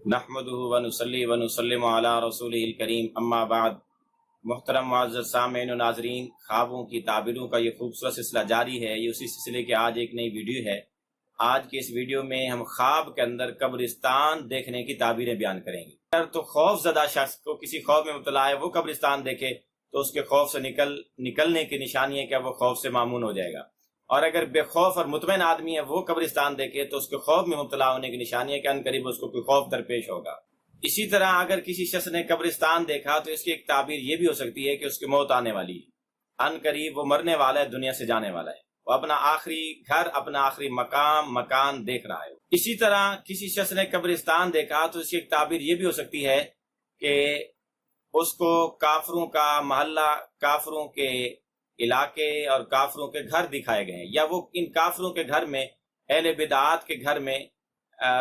नहमदुहु व नुसल्ली व नुसल्लिमु अला रसूलिहिल करीम अम्मा बाद। मुहतरम मुअज़्ज़ज़ सामीन व नाज़रीन, ख्वाबों की ताबीरों का ये खूबसूरत सिलसिला जारी है। ये उसी सिलसिले की आज एक नई वीडियो है। आज के इस वीडियो में हम ख्वाब के अंदर कब्रिस्तान देखने की ताबीरें बयान करेंगे। अगर तो खौफजदा शख्स को किसी खौफ में मुब्तला है, वो कब्रिस्तान देखे तो उसके खौफ से निकलने की निशानी है कि वो खौफ से मामून हो जाएगा। और अगर बेखौफ और मुतमईन आदमी है, वो कब्रिस्तान देखे तो उसके खौफ में मुब्तला होने की निशानी है कि अनकरीब उसको कोई खौफ दरपेश होगा। इसी तरह अगर किसी शख्स ने कब्रिस्तान देखा तो इसकी एक ताबीर ये भी हो सकती है कि उसकी मौत आने वाली है, अनकरीब वो मरने वाला है, दुनिया से जाने वाला है, वो अपना आखिरी घर, अपना आखिरी मकान देख रहा है। इसी तरह किसी शख्स ने कब्रिस्तान देखा तो इसकी एक ताबीर ये भी हो सकती है कि उसको काफरों का मोहल्ला, काफरों के इलाके और काफरों के घर दिखाए गए हैं, या वो इन काफरों के घर में, अहले बिदात के घर में,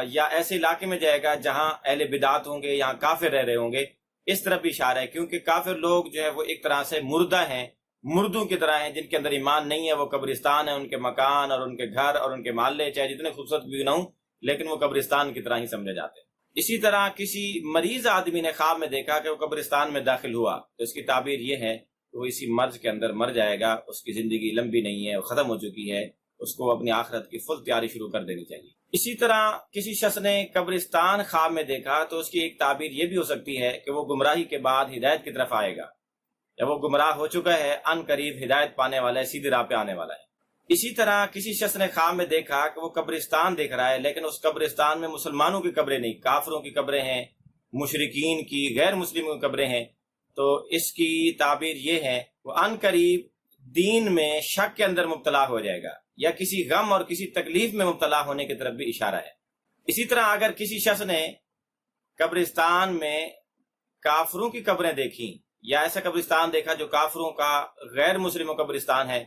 या ऐसे इलाके में जाएगा जहां अहले बिदात होंगे, यहाँ काफिर रह रहे होंगे। इस तरफ इशारा है, क्योंकि काफिर लोग जो है वो एक तरह से मुर्दा हैं, मुर्दों की तरह हैं, जिनके अंदर ईमान नहीं है। वो कब्रिस्तान है, उनके मकान और उनके घर और उनके मोहल्ले चाहे जितने खूबसूरत भी ना हो, लेकिन वो कब्रिस्तान की तरह ही समझे जाते हैं। इसी तरह किसी मरीज आदमी ने ख्वाब में देखा कि वो कब्रिस्तान में दाखिल हुआ, तो इसकी ताबीर ये है कि वो इसी मर्ज के अंदर मर जाएगा, उसकी जिंदगी लंबी नहीं है, वो खत्म हो चुकी है, उसको अपनी आखिरत की फुल तैयारी शुरू कर देनी चाहिए। इसी तरह किसी शख्स ने कब्रिस्तान ख्वाब में देखा तो उसकी एक ताबीर ये भी हो सकती है कि वो गुमराही के बाद हिदायत की तरफ आएगा, या वो गुमराह हो चुका है, अनकरीब हिदायत पाने वाला है, सीधी राह पे आने वाला है। इसी तरह किसी शख्स ने ख्वाब में देखा कि वो कब्रिस्तान देख रहा है, लेकिन उस कब्रिस्तान में मुसलमानों की कब्रें नहीं, काफिरों की कब्रें हैं, मुशरिकीन की, गैर मुस्लिमों की कब्रें हैं। तो इसकी ताबीर ये है वो अनकरीब दीन में शक के अंदर मुब्तला हो जाएगा, या किसी गम और किसी तकलीफ में मुब्तला होने की तरफ भी इशारा है। इसी तरह अगर किसी शख्स ने कब्रिस्तान में काफिरों की कब्रें देखी, या ऐसा कब्रिस्तान देखा जो काफिरों का, गैर मुस्लिमों कब्रिस्तान है,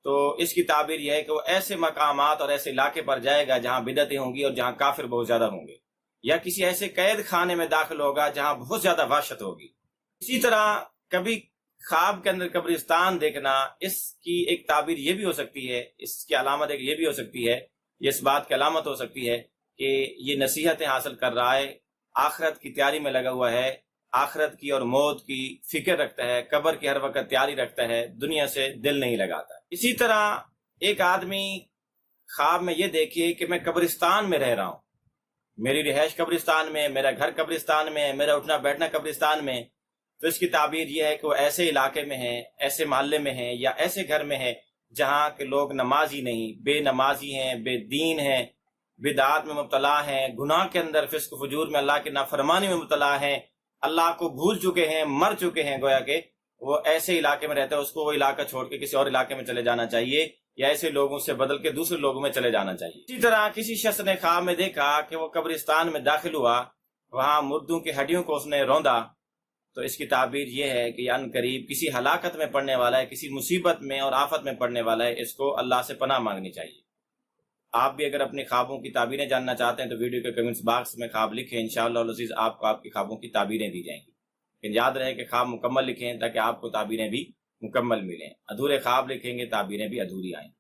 तो इसकी ताबीर यह है कि वो ऐसे मकामात और ऐसे इलाके पर जाएगा जहां बिदअतें होंगी और जहां काफिर बहुत ज्यादा होंगे, या किसी ऐसे कैद खाने में दाखिल होगा जहां बहुत ज्यादा वहशत होगी। इसी तरह कभी ख्वाब के अंदर कब्रिस्तान देखना, इसकी एक ताबीर ये भी हो सकती है, इसकी अलामत एक ये भी हो सकती है, ये इस बात की अलामत हो सकती है कि ये नसीहतें हासिल कर रहा है, आखिरत की तैयारी में लगा हुआ है, आखिरत की और मौत की फिक्र रखता है, कब्र की हर वक्त तैयारी रखता है, दुनिया से दिल नहीं लगाता। इसी तरह एक आदमी ख्वाब में ये देखे कि मैं कब्रिस्तान में रह रहा हूँ, मेरी रिहाइश कब्रिस्तान में, मेरा घर कब्रिस्तान में, मेरा उठना बैठना कब्रिस्तान में, तो इसकी ताबीर यह है कि वो ऐसे इलाके में है, ऐसे मोहल्ले में है, या ऐसे घर में है जहाँ के लोग नमाजी नहीं, बेनमाजी हैं, बेदीन हैं, बिदात में मुब्तला हैं, गुनाह के अंदर, फिस्क फजूर में, अल्लाह की नाफरमानी में मुब्तला हैं, अल्लाह को भूल चुके हैं, मर चुके हैं, गोया के वो ऐसे इलाके में रहता है। उसको वो इलाका छोड़ के किसी और इलाके में चले जाना चाहिए, या ऐसे लोगों से बदल के दूसरे लोगों में चले जाना चाहिए। इसी तरह किसी शख्स ने ख्वाब में देखा कि वो कब्रिस्तान में दाखिल हुआ, वहां मुर्दों की हड्डियों को उसने रौंदा, तो इसकी ताबीर ये है कि अनकरीब किसी हलाकत में पड़ने वाला है, किसी मुसीबत में और आफत में पड़ने वाला है, इसको अल्लाह से पनाह मांगनी चाहिए। आप भी अगर अपने ख्वाबों की ताबीरें जानना चाहते हैं तो वीडियो के कमेंट्स बॉक्स में ख्वाब लिखें, इंशाअल्लाह अज़ीज़ आपको आपकी ख्वाबों की ताबीरें दी जाएंगी। लेकिन याद रहे कि ख्वाब मुकम्मल लिखें ताकि आपको ताबीरें भी मुकम्मल मिलें। अधूरे ख्वाब लिखेंगे, ताबीरें भी अधूरी आएंगी।